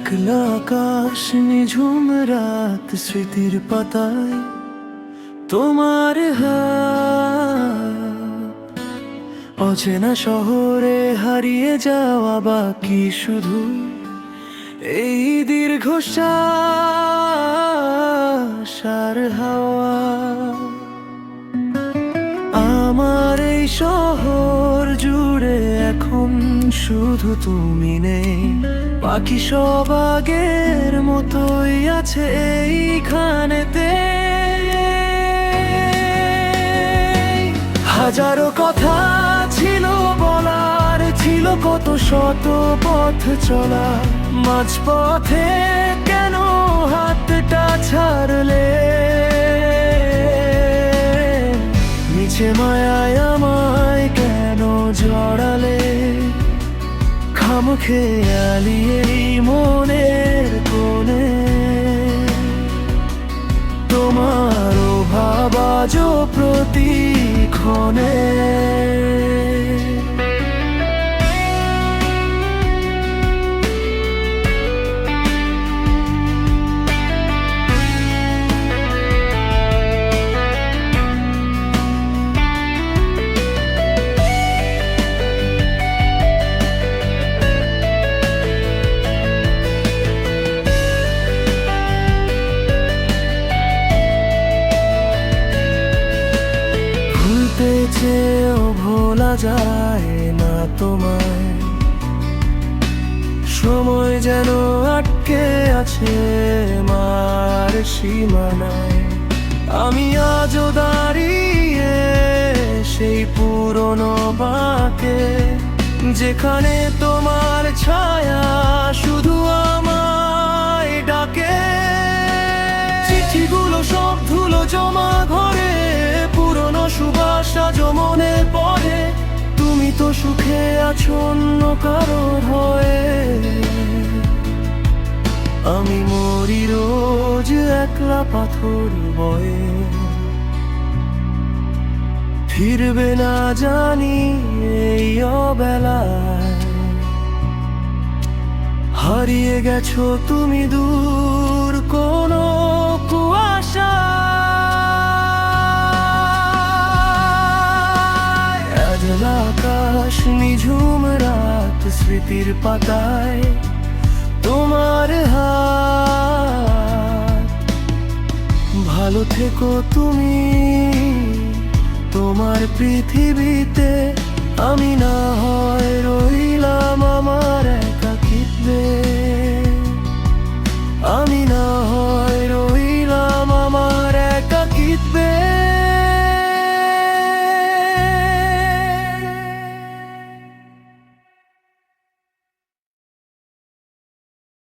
একলা আকাশ নিঝুম রাত স্মৃতির পাতায় তোমার হাত, অচেনা শহরে হারিয়ে যাওয়া বাকি শুধু এই দীর্ঘশ্বাস আর হাওয়া। আমার এই শহর জুড়ে এখন শুধু তুমি নেই, বাকি সব আগের মতোই আছে এইখানেতে। হাজারো কথা ছিল বলার, ছিল কত শত পথ চলা, মাঝপথে কেন হাতটা ছাড়লে? মিছে মায়ায় আমায় কেন জড়ালে? খামখেয়ালি এই মনের কোণে তোমার অভাব আজও প্রতিক্ষণে। ভুলতে চেয়েও ভোলা যায় না তোমায়, সময় যেন আটকে আছে মার সীমানায়। আমি আজও দাঁড়িয়ে সেই পুরনো বাঁকে, যেখানে তোমার ছায়া শুধু আমায় ডাকে। চিঠিগুলো সব ধুলো জমা ঘরে, পুরনো সুবাস আজও মনে পড়ে। তুমি তো সুখে আছো অন্য কারোর হয়ে, আমি মরি রোজ একলা পাথর বয়ে। ফিরবে না জানি এই অবেলায়, হারিয়ে গেছো তুমি দূর কোনো কুয়াশা। আকাশ নিঝুম রাত স্মৃতির পাতায় তোমার হাত, ভালো থেকো তুমি তোমার পৃথিবীতে, আমি না হয় রই